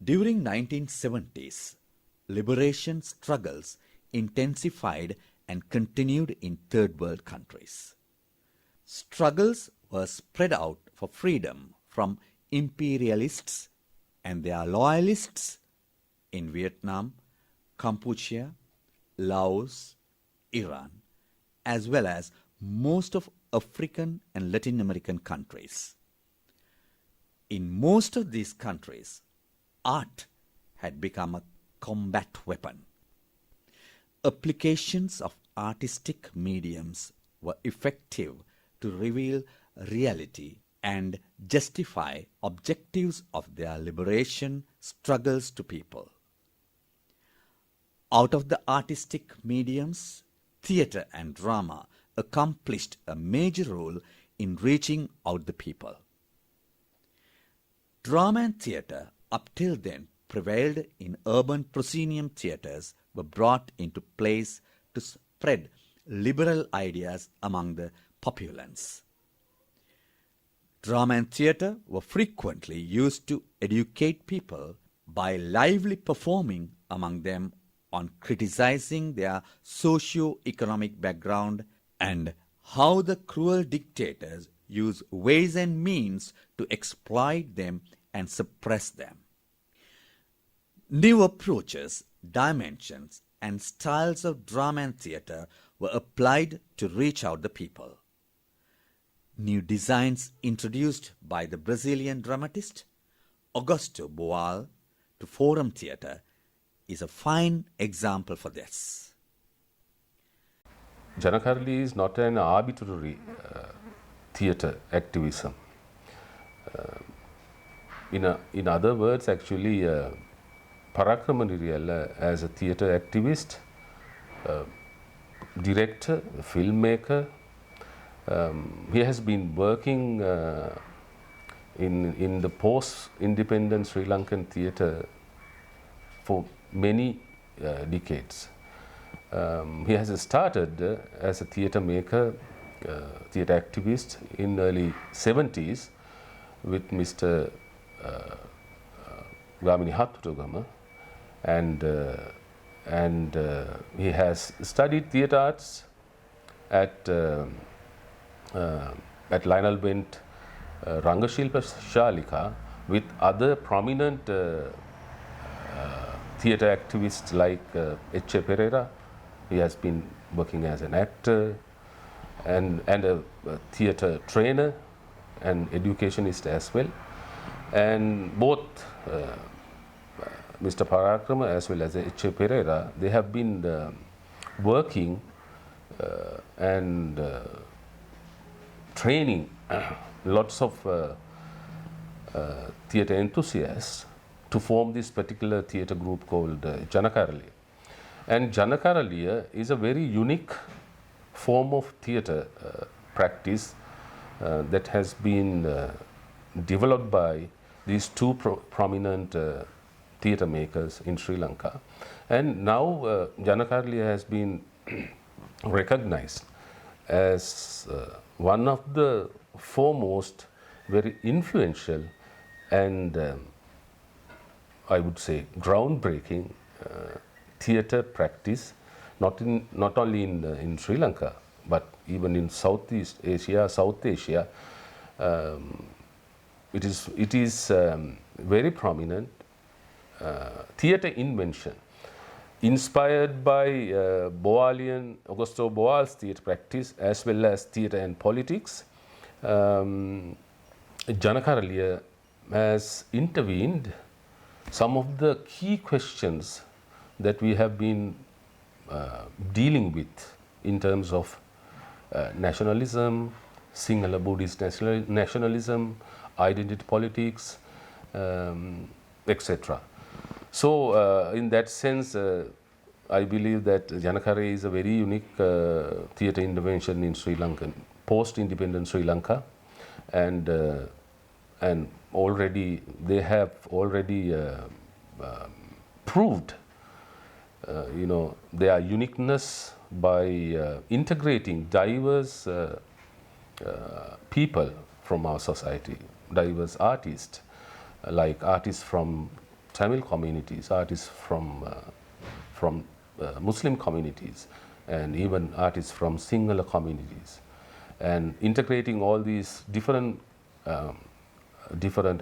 During 1970s, liberation struggles intensified and continued in third world countries. Struggles were spread out for freedom from imperialists and their loyalists in Vietnam, Cambodia, Laos, Iran, as well as most of African and Latin American countries. In most of these countries, art had become a combat weapon. Applications of artistic mediums were effective to reveal reality and justify objectives of their liberation struggles to people. Out of the artistic mediums, theatre and drama accomplished a major role in reaching out the people. Drama and theatre, up till then prevailed in urban proscenium theatres, were brought into place to spread liberal ideas among the populace. Drama and theatre were frequently used to educate people by lively performing among them on criticizing their socio-economic background and how the cruel dictators use ways and means to exploit them and suppress them. New approaches, dimensions, and styles of drama and theatre were applied to reach out the people. New designs introduced by the Brazilian dramatist Augusto Boal to forum theatre is a fine example for this. Janakarali is not an arbitrary theatre activism. In other words, actually, Parakrama Niriyalla as a theatre activist, director, filmmaker, he has been working in the post-independent Sri Lankan theatre for many decades. He has started as a theatre maker, theatre activist in early 70s with Mr. Gamini Hattutugama, and he has studied theatre arts at Lionel Bent Rangashilpa Shalika with other prominent theatre activists like H.A. Pereira. He has been working as an actor and a theatre trainer and educationist as well. And both Mr. Parakrama as well as H.A. Pereira, they have been working and training lots of theatre enthusiasts to form this particular theatre group called Janakaraliya. And Janakaraliya is a very unique form of theatre practice that has been developed by these two prominent theatre makers in Sri Lanka. And now Janakaraliya has been recognized as one of the foremost, very influential and I would say groundbreaking theatre practice, not only in Sri Lanka but even in Southeast Asia, South Asia. It is very prominent theatre invention, inspired by Augusto Boal's theatre practice as well as theatre and politics. Janakaraliya has intervened some of the key questions that we have been dealing with in terms of nationalism, Sinhala Buddhist nationalism, identity politics, etc. So in that sense, I believe that Janakaraliya is a very unique theatre intervention in Sri Lankan, post-independent Sri Lanka, and already they have already proved their uniqueness by integrating diverse people from our society, diverse artists, like artists from Tamil communities, artists from Muslim communities, and even artists from Sinhala communities, and integrating all these different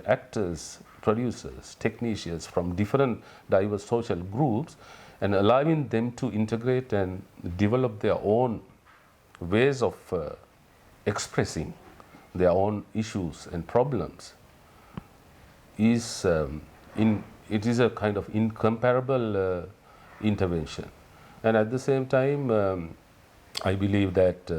actors, producers, technicians from different diverse social groups, and allowing them to integrate and develop their own ways of expressing their own issues and problems is it is a kind of incomparable intervention. And at the same time, I believe that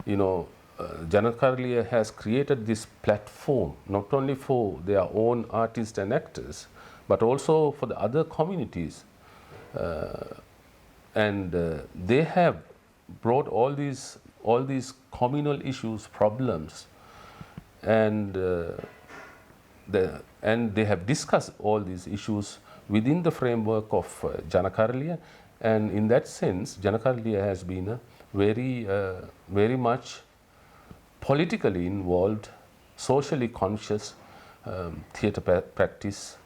Janakaharaliya has created this platform not only for their own artists and actors, but also for the other communities, and they have brought all these communal issues, problems, and they have discussed all these issues within the framework of Janakaharaliya, and in that sense, Janakaharaliya has been a very much politically involved, socially conscious theatre practice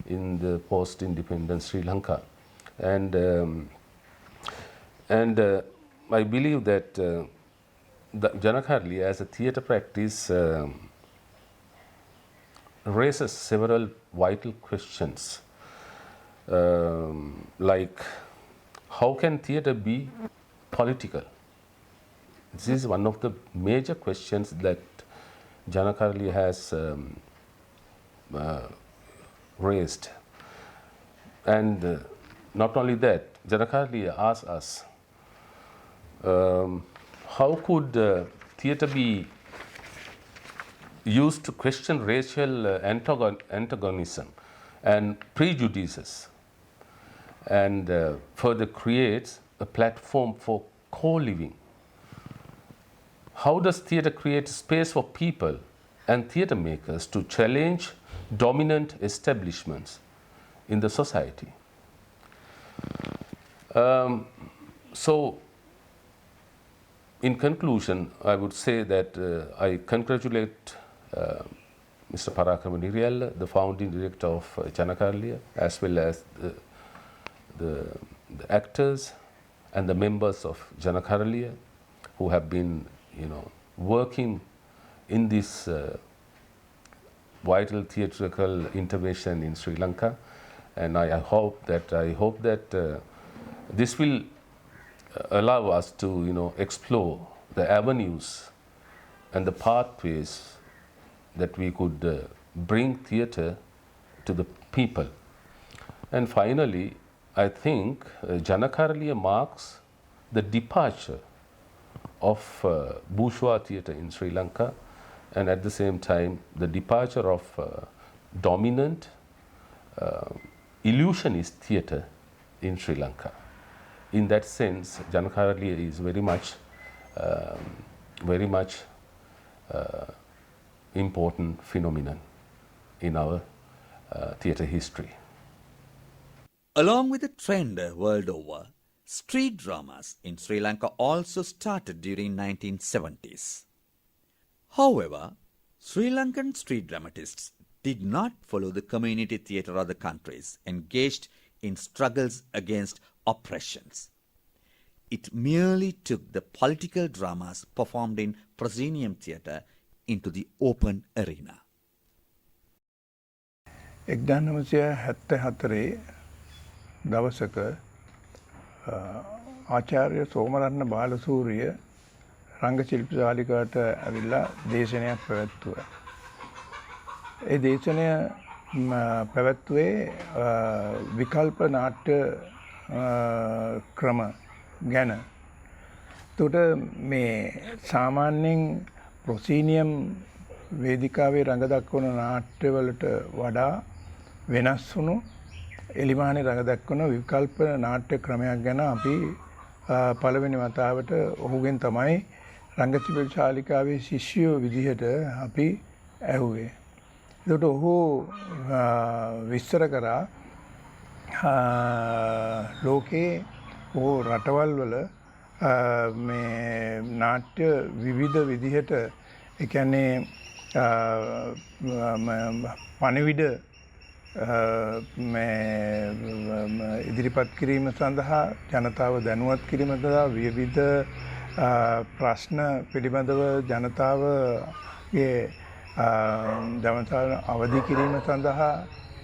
in the post-independent Sri Lanka, and I believe that the Janakaharaliya as a theatre practice raises several vital questions, like how can theatre be political? This is one of the major questions that Janakaharaliya has raised. And not only that, Janakaharaliya asks us, how could theatre be used to question racial antagonism and prejudices, and further creates a platform for co-living? How does theatre create space for people and theatre makers to challenge dominant establishments in the society? So, in conclusion, I would say that I congratulate Mr. Parakrama Niriyalla, the founding director of Janakaharaliya, as well as the actors and the members of Janakaharaliya who have been working in this vital theatrical intervention in Sri Lanka, and I hope that this will allow us to explore the avenues and the pathways that we could bring theatre to the people. And finally, I think Janakaharaliya marks the departure of bourgeois theatre in Sri Lanka, and at the same time the departure of dominant illusionist theatre in Sri Lanka. In that sense, Janakaharaliya is very much important phenomenon in our theatre history. Along with the trend world over, street dramas in Sri Lanka also started during 1970s. However, Sri Lankan street dramatists did not follow the community theatre of the countries engaged in struggles against oppressions. It merely took the political dramas performed in proscenium theatre into the open arena. 1974 දවසක ආචාර්ය සෝමරත්න බාලසූරිය රංගශිල්පී ශාලිකාවට ඇවිල්ලා දේශනයක් පැවැත්තුවා. ඒ දේශනය පැවැත්වුවේ විකල්ප නාට්‍ය ක්‍රම ගැන. එතකොට මේ සාමාන්‍යයෙන් ප්‍රොසීනියම් වේදිකාවේ රඟ දක්වන නාට්‍යවලට වඩා වෙනස් වුණු එලිමානේ රඟ දක්වන විකල්ප නාට්‍ය ක්‍රමයක් ගැන අපි පළවෙනි වතාවට ඔහුගෙන් තමයි රංගශිල්පී ශාලිකාවේ ශිෂ්‍යයෝ විදිහට අපි ඇහුවේ. එතකොට ඔහු විස්තර කරා ලෝකේ ඕ රටවල් වල මේ නාට්‍ය විවිධ විදිහට ඒ කියන්නේ පණිවිඩ ඉදිරිපත් කිරීම සඳහා ජනතාව දැනුවත් කිරීම සඳහා විවිධ ප්‍රශ්න පිළිබඳව ජනතාවගේ ජනතාව අවදි කිරීම සඳහා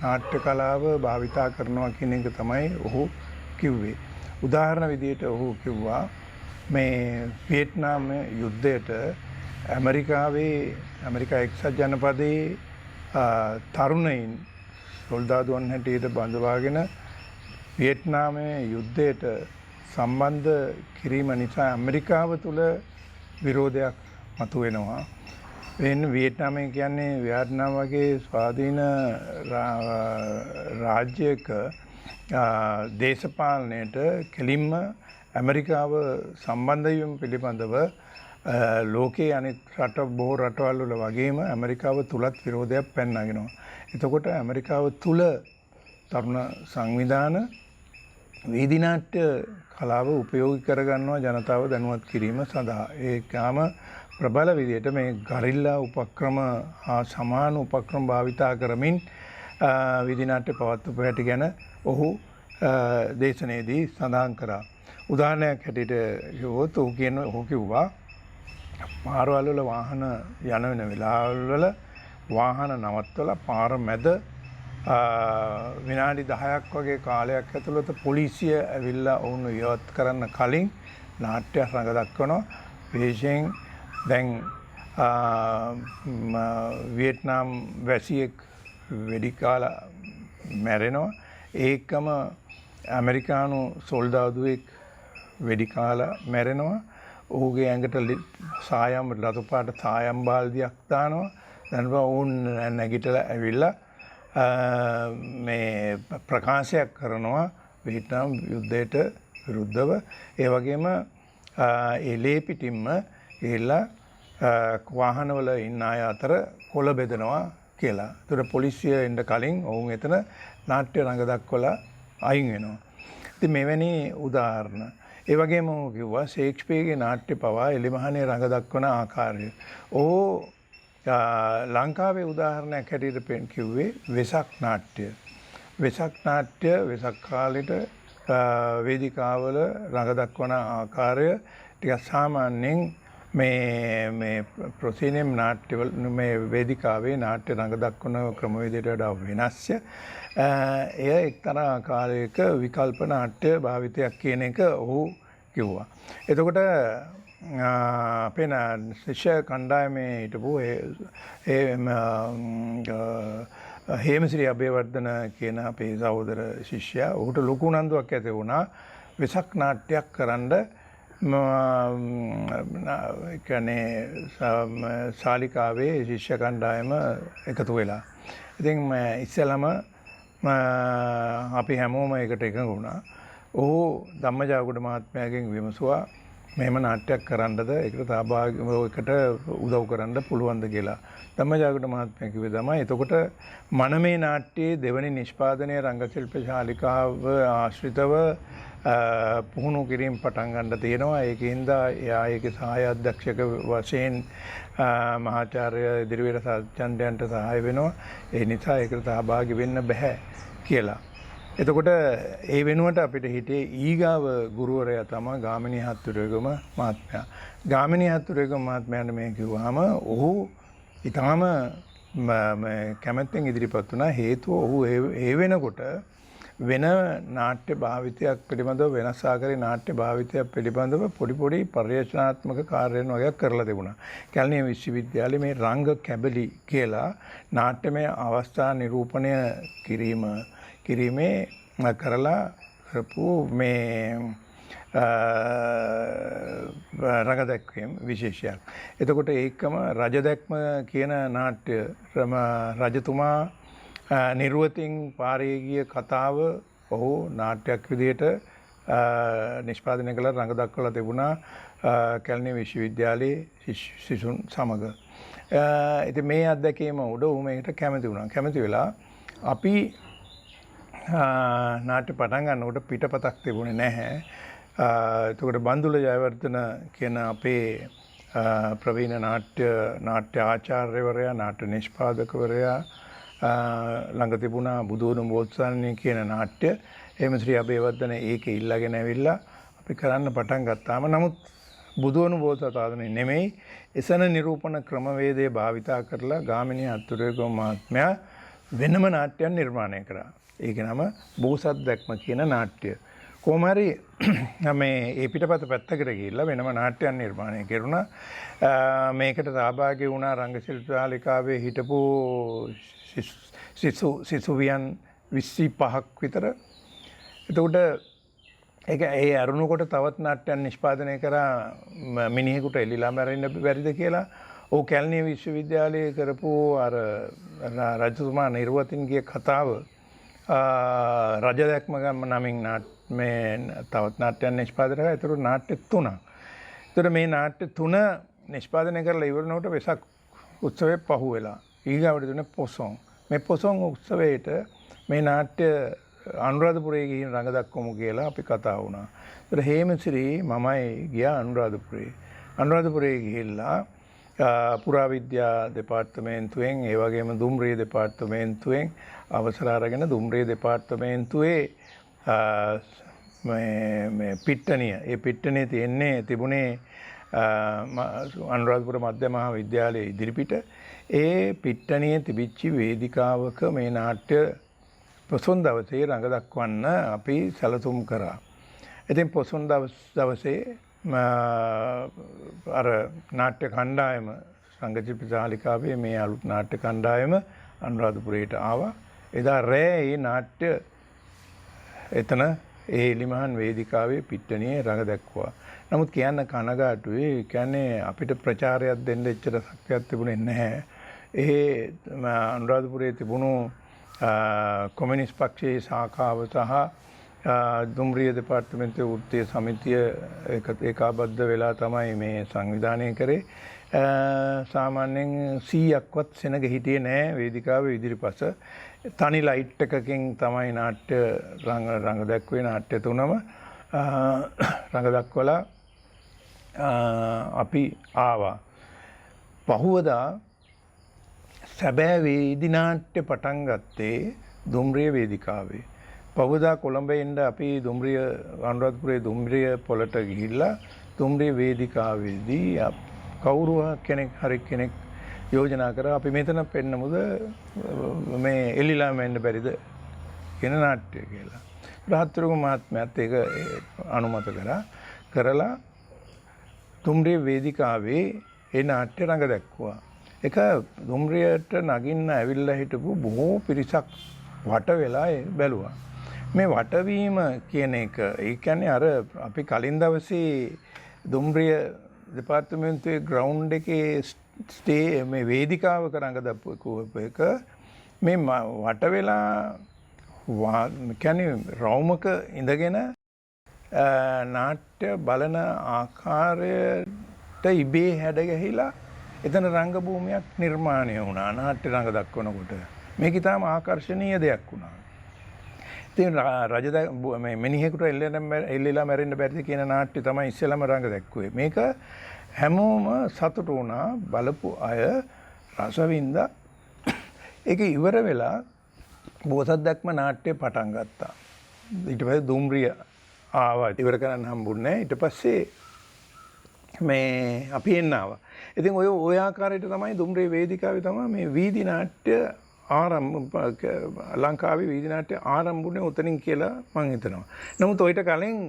නාට්‍ය කලාව භාවිතා කරනවා කියන එක තමයි ඔහු කිව්වේ. උදාහරණ විදිහට ඔහු කිව්වා මේ වියට්නාම් යුද්ධයට ඇමරිකා එක්සත් ජනපදයේ තරුණයින් සොල්දාදුවන් හැටියට බඳවාගෙන වියට්නාමයේ යුද්ධයට සම්බන්ධ කිරීම නිසා ඇමරිකාව තුළ විරෝධයක් මතුවෙනවා. වෙන වියට්නාමය කියන්නේ වියට්නාම වගේ ස්වාධීන රාජ්‍යයක දේශපාලනයට කෙලින්ම ඇමරිකාව සම්බන්ධ වීම පිළිබඳව ලෝකයේ අනිත් බොහෝ රටවල් වල වගේම ඇමරිකාව තුලත් විරෝධයක් පැනනගෙනවා. එතකොට ඇමරිකාව තුල තරුණ සංවිධාන වීදි නාට්‍ය කලාව උපයෝගී කරගන්නවා ජනතාව දැනුවත් කිරීම සඳහා. ඒකම ප්‍රබල විදියට මේ ගරිල්ලා උපක්‍රම හා සමාන උපක්‍රම භාවිතා කරමින් වීදි නාට්‍ය පවත්වපු හැටි ගැන ඔහු දේශනයේදී සඳහන් කරා. උදාහරණයක් හැටියට ඔහු කිව්වා පාරවල් වල වාහන යන වෙන වෙලාවල් වල වාහන නවත්තලා පාර මැද විනාඩි 10ක් වගේ කාලයක් ඇතුළත පොලිසිය ඇවිල්ලා ඔවුන් ඉවත් කරන්න කලින් නාට්‍ය රඟ දක්වනවා. විශේෂයෙන් දැන් වියට්නාම් වැසියෙක් වෙඩි කාලා මැරෙනවා. ඒකම ඇමරිකානු සොල්දාදුවෙක් වෙඩි කාලා මැරෙනවා. ඔහුගේ ඇඟට සායම් රතු පාට සායම් බාල්දියක් දානවා. දැන් ඔවුන් නැගිටලා ඇවිල්ලා මේ ප්‍රකාශයක් කරනවා වියට්නාම් යුද්ධයට විරුද්ධව. ඒ වගේම එලේ පිටින්ම ගිහිල්ලා වාහනවල ඉන්න අය අතර කොළ බෙදනවා කියලා. ඒතර පොලිසිය එන්න කලින් ඔවුන් එතන නාට්‍ය රඟ දක්වලා අයින් වෙනවා. ඉතින් මෙවැනි උදාහරණ. ඒ වගේම ඔහු කිව්වා ෂේක්ස්පියර්ගේ නාට්‍ය පවා එලිමහනේ රඟ දක්වන ආකාරය. ඔහු ලංකාවේ උදාහරණයක් හැටියට කිව්වේ වෙසක් නාට්‍ය. වෙසක් නාට්‍ය වෙසක් කාලෙට වේදිකාවල රඟ දක්වන ආකාරය ටිකක් සාමාන්‍යයෙන් මේ ප්‍රොසීනියම් නාට්‍යවල මේ වේදිකාවේ නාට්‍ය රඟ දක්වන ක්‍රමවේදයට වඩා වෙනස්ය. එය එක්තරා ආකාරයක විකල්ප නාට්‍ය භාවිතයක් කියන එක ඔහු කිව්වා. එතකොට අපේ ශිෂ්‍ය කණ්ඩායමේ හිටපු හේමසිරි අබේවර්ධන කියන අපේ සහෝදර ශිෂ්‍යයා ඔහුට ලොකු උනන්දුවක් ඇති වුණා වෙසක් නාට්‍යයක් කරන්න. කියන්නේ ශාලිකාවේ ශිෂ්‍ය කණ්ඩායම එකතු වෙලා. ඉතින් ඉස්සෙල්ලාම අපි හැමෝම එකට එකඟ වුණා. ඔහු ධම්මජාගුඩ මහත්මයාගෙන් විමසුවා මෙහෙම නාට්‍යයක් කරන්නද ඒකට එකට උදව් කරන්න පුළුවන්ද කියලා. ධම්මජාගුඩ මහත්මයා කිව්වේ තමයි එතකොට මනමේ නාට්‍යයේ දෙවනි නිෂ්පාදනය රංගශිල්ප ශාලිකාව ආශ්‍රිතව පුහුණු කිරීම පටන් ගන්න තියෙනවා. ඒකින්ද එයා ඒකේ සහාය අධ්‍යක්ෂක වශයෙන් මහාචාර්ය ඉදිරිවේර සත්‍යන්තයන්ට සහාය වෙනවා. ඒ නිසා ඒකට සහභාගී වෙන්න බෑ කියලා. එතකොට ඒ වෙනුවට අපිට හිටියේ ඊගාව ගුරුවරයා තමයි ගාමිණී හත්තුරේගම මහත්මයා. ගාමිණී හත්තුරේගම මහත්මයාට මේ කිව්වහම ඔහු ඊටාම කැමැත්තෙන් ඉදිරිපත් වුණා. හේතුව ඔහු ඒ වෙනකොට වෙන නාට්‍ය භාවිතයක් පිළිබඳව වෙනස් ආකාරයේ නාට්‍ය භාවිතයක් පිළිබඳව පොඩි පර්යේෂණාත්මක කාර්යයන් වගේක් කරලා තිබුණා. කැලණිය විශ්වවිද්‍යාලයේ මේ රංග කැබලි කියලා නාට්‍යමය අවස්ථා නිරූපණය කිරීමේ කරලා කරපු මේ රඟ දැක්වීම විශේෂයක්. එතකොට ඒකම රජ දැක්ම කියන නාට්‍ය රජතුමා නිර්වතින් පාරේ ගිය කතාව ඔහු නාට්‍යයක් විදිහට නිෂ්පාදනය කළ රඟ දක්වලා තිබුණා කැලණිය විශ්වවිද්‍යාලයේ සිසුන් සමග. ඉතින් මේ අත්දැකීම උඩ ඌ මේකට කැමති වුණා. කැමති වෙලා අපි නාට්‍ය පටන් ගන්නකොට පිටපතක් තිබුණේ නැහැ. එතකොට බන්දුල ජයවර්ධන කියන අපේ ප්‍රවීණ නාට්‍ය ආචාර්යවරයා නාට්‍ය නිෂ්පාදකවරයා ළඟ තිබුණා බුදුවරුන් බෝසත්ණන් කියන නාට්‍ය. හේමශ්‍රී අබේවර්ධන ඒකේ ඉල්ලගෙන ඇවිල්ලා අපි කරන්න පටන් ගත්තාම නමුත් බුදුවරුන් බෝසතාණන් නෙමෙයි එසන නිරූපණ ක්‍රමවේදය භාවිතා කරලා ගාමිණී අත්තුරේගම මහත්මයා වෙනම නාට්‍යයක් නිර්මාණය කරා. ඒකේ නම බෝසත් දැක්ම කියන නාට්‍ය. කොහොම හරි මේ ඒ පිටපත පැත්තකට ගිහිල්ලා වෙනම නාට්‍යයක් නිර්මාණය කෙරුණා. මේකට සහභාගී වුණා රංග ශිල්පශාලිකාවේ හිටපු සිසුවියන් 25ක් විතර. එතකොට ඒක ඒ අරුණුකොට තවත් නාට්‍යයක් නිෂ්පාදනය කරා මිනිහෙකුට එල්ලිලා මැරෙන්න බැරිද කියලා. ඔව් කැලණිය විශ්වවිද්‍යාලයේ කරපු අර රජතුමා නිර්වතින්ගේ කතාව රජ දැක්ම නමින් මේ තවත් නාට්‍යයක් නිෂ්පාදනය කරා. ඒතර නාට්‍ය 3ක්. ඒතර මේ නාට්‍ය 3 නිෂ්පාදනය කරලා ඉවරනකොට වෙසක් උත්සවයේ පහුවෙලා ඊගාවට දුන්නේ පොසොන්. මේ පොසොන් උත්සවයේට මේ නාට්‍ය අනුරාධපුරයේ ගිහින් රඟ දක්වමු කියලා අපි කතා වුණා. ඒතර හේමසිරි මමයි ගියා අනුරාධපුරේ. අනුරාධපුරේ ගිහිල්ලා පුරාවිද්‍යා දෙපාර්තමේන්තුවෙන් ඒ වගේම දුම්රිය දෙපාර්තමේන්තුවෙන් අවසර අරගෙන දුම්රිය දෙපාර්තමේන්තුවේ මේ පිට්ටනිය ඒ පිට්ටනිය තිබුණේ අනුරාධපුර මධ්‍ය මහා විද්‍යාලයේ ඉදිරිපිට. ඒ පිට්ටනියේ තිබිච්ච වේදිකාවක මේ නාට්‍ය පොසොන් දවසේ රඟ දක්වන්න අපි සැලසුම් කරා. ඉතින් පොසොන් දවසේ අර නාට්‍ය කණ්ඩායම සංගීතශාලිකාවේ මේ අලුත් නාට්‍ය කණ්ඩායම අනුරාධපුරයට ආවා. එදා රෑ මේ නාට්‍ය එතන ඒ එලිමහන් වේදිකාවේ පිට්ටනියේ රඟ දැක්වුවා. නමුත් කියන්න කනගාටුයි. කියන්නේ අපිට ප්‍රචාරයක් දෙන්න එච්චර ශක්තියක් තිබුණේ නැහැ. ඒ අනුරාධපුරයේ තිබුණු කොමියුනිස්ට් පක්ෂයේ ශාඛාව සහ දුම්රිය දෙපාර්තමේන්තුවේ වෘත්තීය සමිතිය ඒකාබද්ධ වෙලා තමයි මේ සංවිධානය කරේ. සාමාන්‍යයෙන් 100ක්වත් සෙනග හිටියේ නැහැ වේදිකාවේ ඉදිරිපස. තනි ලයිට් එකකින් තමයි නාට්‍ය රංග දැක්වේ. නාට්‍ය 3ම රංග දක්වලා අපි ආවා. පහුවදා සැබෑ වේදි නාට්‍ය පටන් ගත්තේ දුම්රිය වේදිකාවේ. පහුවදා කොළඹ එන්න අපි දුම්රිය අනුරාධපුරයේ දුම්රිය පොළට ගිහිල්ලා දුම්රිය වේදිකාවේදී කවුරු හරි කෙනෙක් යෝජනා කරා අපි මෙතන පෙන්නමුද මේ එල්ලිලා මෙන්න බැරිද කියන නාට්‍ය කියලා. රාත්‍රිගම මහත්මයාත් ඒක අනුමත කරලා දුම්රිය වේදිකාවේ ඒ නාට්‍ය රඟ දැක්වුවා. ඒක දුම්රියට නගින්න ඇවිල්ලා හිටපු බොහෝ පිරිසක් වට වෙලා බැලුවා. මේ වටවීම කියන එක ඒ කියන්නේ අර අපි කලින් දවසේ දුම්රිය දෙපාර්තමේන්තුවේ ග්‍රවුන්ඩ් එකේ මේ වේදිකාවක රඟ දක්වපු එක මේ වට වෙලා කියන්නේ රවුමක ඉඳගෙන නාට්‍ය බලන ආකාරයට ඉබේ හැඩ ගැහිලා එතන රංගභූමියක් නිර්මාණය වුණා නාට්‍ය රංග දක්වනකොට. මේක ඉතාම ආකර්ශනීය දෙයක් වුණා. ඉතින් මේ මිනිහෙකුට එල්ලෙලා මැරෙන්න බැරිද කියන නාට්‍ය තමයි ඉස්සෙල්ලාම රංග දැක්කුවේ. මේක හැමෝම සතුටු වුණා බලපු අය රසවින්දා. ඒක ඉවර වෙලා බෝසත් දැක්ම නාට්‍ය පටන් ගත්තා. ඊට පස්සේ දුම්රිය ආවා. ඉවර කරන්න හම්බුනේ නැහැ. ඊට පස්සේ මේ අපි එන්න ආවා. ඉතින් ඔය ආකාරයට තමයි දුම්රිය වේදිකාවේ තමයි මේ වීදි නාට්‍ය ලංකාවේ වීදි නාට්‍ය ආරම්භුනේ උතනින් කියලා මම හිතනවා. නමුත් ඔයිට කලින්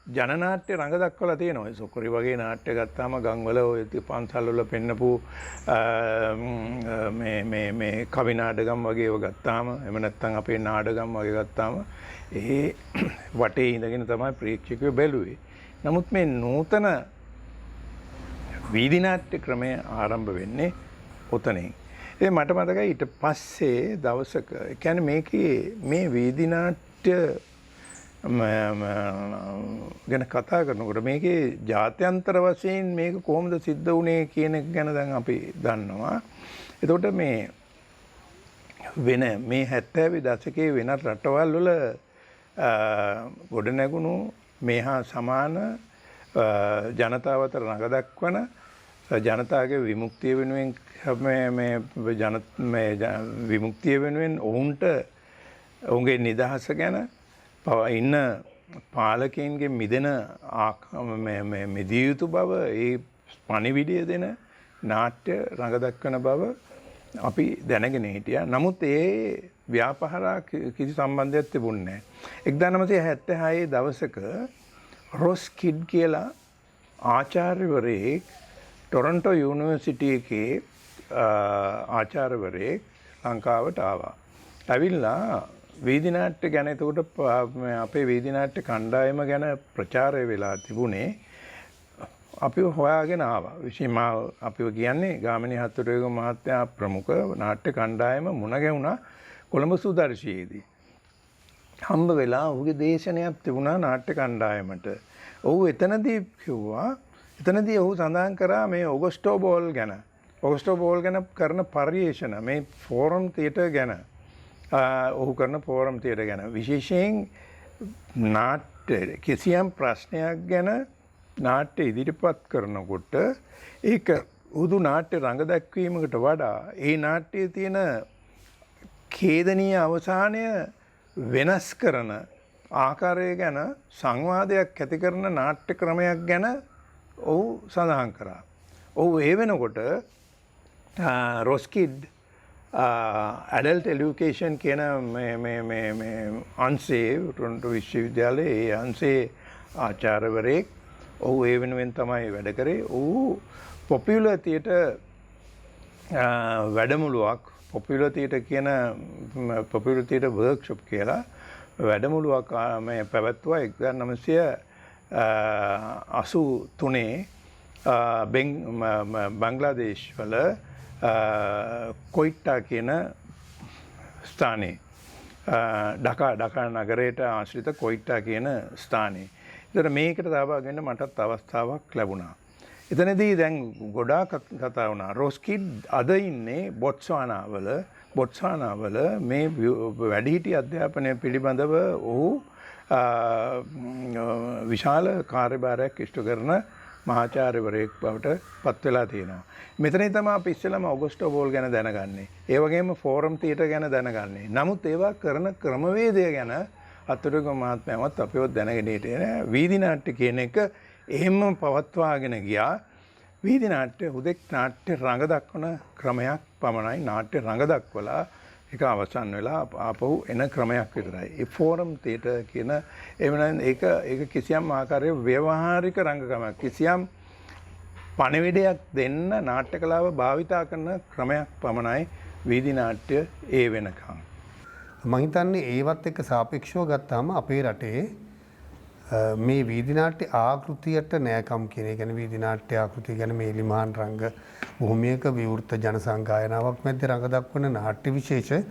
ජනනාට්‍ය රඟ දක්වලා තියෙනවා. සොකරි වගේ නාට්‍ය ගත්තාම ගම්වල ඔය පන්සල් වල පෙන්නපු මේ කවි නාටකම් වගේ ඒවා ගත්තාම එහෙම නැත්නම් අපේ නාටකම් වගේ ගත්තාම ඒ වටේ ඉඳගෙන තමයි ප්‍රේක්ෂකයෝ බැලුවේ. නමුත් මේ නූතන වීදි නාට්‍ය ක්‍රමය ආරම්භ වෙන්නේ උතනින්. ඒ මට මතකයි ඊට පස්සේ දවසක කියන්නේ මේකේ මේ වීදි නාට්‍ය ගැන කතා කරනකොට මේකේ ජාත්‍යන්තර වශයෙන් මේක කොහොමද සිද්ධ වුණේ කියන එක ගැන දැන් අපි දන්නවා. එතකොට මේ වෙන මේ 70 දශකයේ වෙනත් රටවල් වල ගොඩනැගුණු මේ හා සමාන ජනතාව අතර රඟ දක්වන ජනතාවගේ විමුක්තිය වෙනුවෙන් විමුක්තිය වෙනුවෙන් ඔවුන්ට ඔවුන්ගේ නිදහස ගැන ඉන්න පාලකයන්ගේ මිදෙන මිදිය යුතු බව ඒ පණිවිඩය දෙන නාට්‍ය රඟ දක්වන බව අපි දැනගෙන හිටියා. නමුත් ඒ ව්‍යාපහාර කිසි සම්බන්ධයක් තිබුණේ නැහැ. 1976 දවසක රොස් කිඩ් කියලා ආචාර්යවරයෙක් ටොරන්ටෝ යුනිවර්සිටි එකේ ආචාර්යවරයෙක් ලංකාවට ආවා. ඇවිල්ලා වීදි නාට්‍ය ගැන එතකොට අපේ වීදි නාට්‍ය කණ්ඩායම ගැන ප්‍රචාරය වෙලා තිබුණේ. අපිව හොයාගෙන ආවා. විශේෂම අපිව කියන්නේ ගාමිණී හත්තුරුවේගම මහත්තයා ප්‍රමුඛ නාට්‍ය කණ්ඩායම මුණ ගැහුණා කොළඹ සුදර්ශියේදී. හම්බ වෙලා ඔහුගේ දේශනයක් තිබුණා නාට්‍ය කණ්ඩායමට. ඔහු එතනදී ඔහු සඳහන් කරා මේ ඔගස්ටෝ බෝල් ගැන. ඔගස්ටෝ බෝල් ගැන කරන පර්යේෂණ මේ ෆෝරම් තියටර් ගැන. ඔහු කරන ෆෝරම් තියටර් ගැන. විශේෂයෙන් නාට්‍ය කිසියම් ප්‍රශ්නයක් ගැන නාට්‍ය ඉදිරිපත් කරනකොට ඒක උදු නාට්‍ය රඟ දැක්වීමකට වඩා ඒ නාට්‍යයේ තියෙන ඛේදනීය අවසානය වෙනස් කරන ආකාරය ගැන සංවාදයක් ඇති කරන නාට්‍ය ක්‍රමයක් ගැන ඔහු සඳහන් කරා. ඔහු ඒ වෙනකොට රොස්කිඩ් ඇඩල්ට් එඩියුකේෂන් කියන අංශයේ ටොරන්ටෝ විශ්වවිද්‍යාලයේ ඒ අංශයේ ආචාර්යවරයෙක්. ඔහු ඒ වෙනුවෙන් තමයි වැඩ කරේ. ඔහු පොපියුලර් තියටර් වැඩමුළුවක් පොපියුලර් තියටර් වර්ක්ෂොප් කියලා වැඩමුළුවක් මේ පැවැත්වුවා 1983 බංග්ලාදේශ් වල කොයිට්ටා කියන ස්ථානයේ ඩකා නගරයට ආශ්‍රිත කොයිට්ටා කියන ස්ථානයේ. ඒතර මේකට සහභාගී වෙන්න මටත් අවස්ථාවක් ලැබුණා. එතනදී දැන් ගොඩාක් කතා වුණා. රොස්කිඩ් අද ඉන්නේ බොට්ස්වානාවල මේ වැඩිහිටි අධ්‍යාපනය පිළිබඳව ඔහු විශාල කාර්යභාරයක් ඉෂ්ට කරන මහාචාර්යවරයෙක් බවට පත් වෙලා තියෙනවා. මෙතනදී තමයි අපි ඉස්සෙල්ලාම ඔගස්ටෝ බෝල් ගැන දැනගන්නේ. ඒ වගේම ෆෝරම් තියටර් ගැන දැනගන්නේ. නමුත් ඒවා කරන ක්‍රමවේදය ගැන අතුරුගම මහත්මයාවත් අපිව දැනගෙන හිටියේ. වීදි නාට්‍ය කියන එක එහෙම පවත්වාගෙන ගියා. වීදි නාට්‍ය හුදෙක් නාට්‍ය රඟ දක්වන ක්‍රමයක් පමණයි. නාට්‍ය රඟ දක්වලා ඒක අවසන් වෙලා ආපහු එන ක්‍රමයක් විතරයි. ඒ ෆෝරම් තියටර් කියන ඒක කිසියම් ආකාරයේ ව්‍යවහාරික රංගකමක් කිසියම් පණිවිඩයක් දෙන්න නාට්‍ය කලාව භාවිතා කරන ක්‍රමයක් පමණයි වීදි නාට්‍ය ඒ වෙනකම්. මම හිතන්නේ ඒවත් එක්ක සාපේක්ෂව ගත්තාම අපේ රටේ මේ වීදි නාට්‍ය ආකෘතියට නෑකම් කියන එක කියන්නේ වීදි නාට්‍ය ආකෘතිය කියන්නේ මේ ලිමහාන් රංග භූමියක විවෘත ජන සංගායනාවක් මැද්දේ රඟ දක්වන නාට්‍ය විශේෂ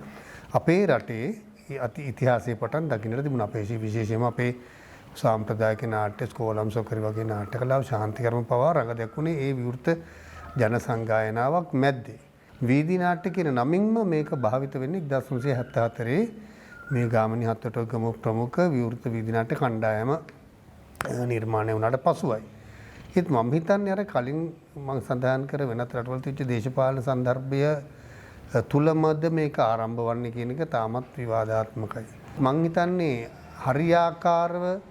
අපේ රටේ අති ඉතිහාසයේ පටන් දකින්නට තිබුණා. අපේ විශේෂයෙන්ම අපේ සාම්ප්‍රදායික නාට්‍ය ස්කෝලම් සොකරි වගේ නාට්‍ය කලාව ශාන්තිකර්ම පවා රඟ දැක්ුණේ ඒ විවෘත ජන සංගායනාවක් මැද්දේ. වීදි නාට්‍ය කියන නමින්ම මේක භාවිත වෙන්නේ 1974 මේ ගාමිණී හත්තුරුවේගම ප්‍රමුඛ විවෘත වීදි නාට්‍ය කණ්ඩායම නිර්මාණය වුණාට පසුයි. ඒත් මම හිතන්නේ අර කලින් මම සඳහන් කර වෙනත් රටවල තිබිච්ච දේශපාලන සන්දර්භය තුලමද මේක ආරම්භ වන්නේ කියන එක තාමත් විවාදාත්මකයි. මම හිතන්නේ හරියාකාරව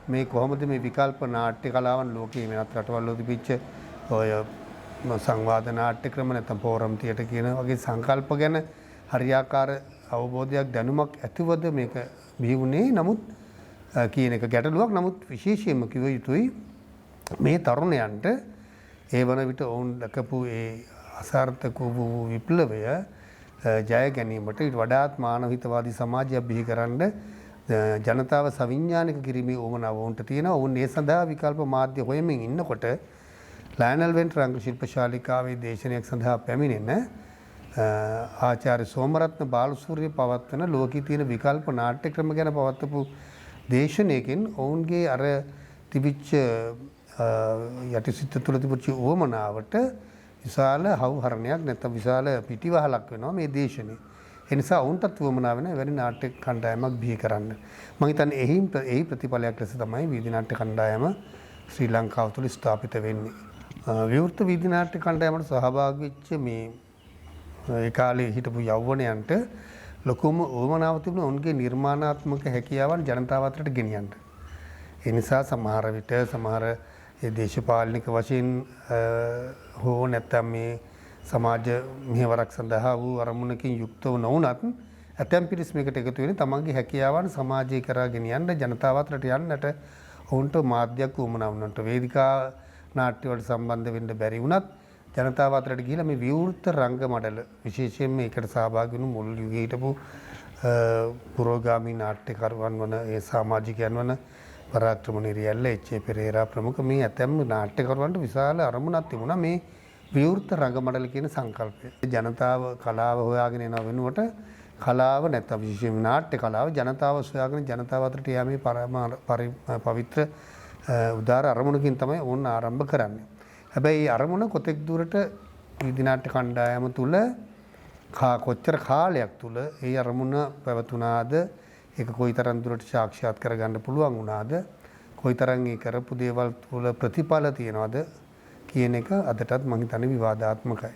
මේ කොහොමද මේ විකල්ප නාට්‍ය කලාවන් ලෝකයේ වෙනත් රටවල් වල තිබිච්ච ඔය සංවාද නාට්‍ය ක්‍රම නැත්නම් ෆෝරම් තියටර් කියන වගේ සංකල්ප ගැන හරියාකාර අවබෝධයක් දැනුමක් ඇතිවද මේක බිහි වුණේ. නමුත් කියන එක ගැටලුවක්. නමුත් විශේෂයෙන්ම කිව යුතුයි මේ තරුණයන්ට ඒ වන විට ඔවුන් දකපු ඒ අසාර්ථක වූ විප්ලවය ජය ගැනීමට ඊට වඩාත් මානව හිතවාදී සමාජයක් බිහි කරන්න ජනතාව සවිඥානික කිරීමේ උවමනාව ඔවුන්ට තියෙනවා. ඔවුන් ඒ සඳහා විකල්ප මාධ්‍ය හොයමින් ඉන්නකොට ලයනල් වෙන්ට් රංග ශිල්ප ශාලිකාවේ දේශනයක් සඳහා පැමිණෙන ආචාර්ය සෝමරත්න බාලසූරිය පවත්වන ලෝකයේ තියෙන විකල්ප නාට්‍ය ක්‍රම ගැන පවත්වපු දේශනයකින් ඔවුන්ගේ අර තිබිච්ච යටිසිත තුළ තිබිච්ච උවමනාවට විශාල හවුහරණයක් නැත්නම් විශාල පිටිවහලක් වෙනවා මේ දේශනේ. ඒ නිසා ඔවුන්ටත් උවමනා වෙන එවැනි නාට්‍ය කණ්ඩායමක් බිහි කරන්න. මම හිතන්නේ එහි ප්‍රතිඵලයක් ලෙස තමයි වීදි නාට්‍ය කණ්ඩායම ශ්‍රී ලංකාව තුළ ස්ථාපිත වෙන්නේ. විවෘත වීදි නාට්‍ය කණ්ඩායමට සහභාගී වෙච්ච මේ ඒ කාලේ හිටපු යෞවනයන්ට ලොකුම උවමනාව තිබුණා ඔවුන්ගේ නිර්මාණාත්මක හැකියාවන් ජනතාව අතරට ගෙනියන්න. ඒ නිසා සමහර විට සමහර ඒ දේශපාලනික වශයෙන් හෝ නැත්නම් මේ සමාජ මෙහෙවරක් සඳහා වූ අරමුණකින් යුක්තව නොවුනත් ඇතැම් පිරිස් මේකට එකතු වෙන්නේ තමන්ගේ හැකියාවන් සමාජය කරා ගෙනියන්න ජනතාව අතරට යන්නට ඔවුන්ට මාධ්‍යයක් උවමනා වුණාට වේදිකා නාට්‍ය වලට සම්බන්ධ වෙන්න බැරි වුණත් ජනතාව අතරට ගිහිලා මේ විවෘත රංග මඩල විශේෂයෙන් මේකට සහභාගී වුණු මුල් යුගයේ හිටපු පුරෝගාමී නාට්‍යකරුවන් වන ඒ සමාජිකයන් වන පරාක්‍රම නිරියල්ල එච්.ඒ. පෙරේරා ප්‍රමුඛ මේ ඇතැම් නාට්‍යකරුවන්ට විශාල අරමුණක් තිබුණා මේ විවෘත රංග මඩල කියන සංකල්පය. ජනතාව කලාව හොයාගෙන යන වෙනුවට කලාව නැත්නම් විශේෂයෙන් නාට්‍ය කලාව ජනතාව සොයාගෙන ජනතාව අතරට යෑමේ පවිත්‍ර උදාර අරමුණකින් තමයි ඕන ආරම්භ කරන්නේ. හැබැයි අරමුණ කොතෙක් දුරට වීදි නාට්‍ය කණ්ඩායම තුල කොච්චර කාලයක් තුල ඒ අරමුණ පැවතුනාද ඒක කොයිතරම් දුරට සාක්ෂාත් කරගන්න පුළුවන් වුණාද කොයිතරම් ඒ කරපු දේවල් තුල ප්‍රතිඵල තියනවද කියන එක අදටත් මම හිතන්නේ විවාදාත්මකයි.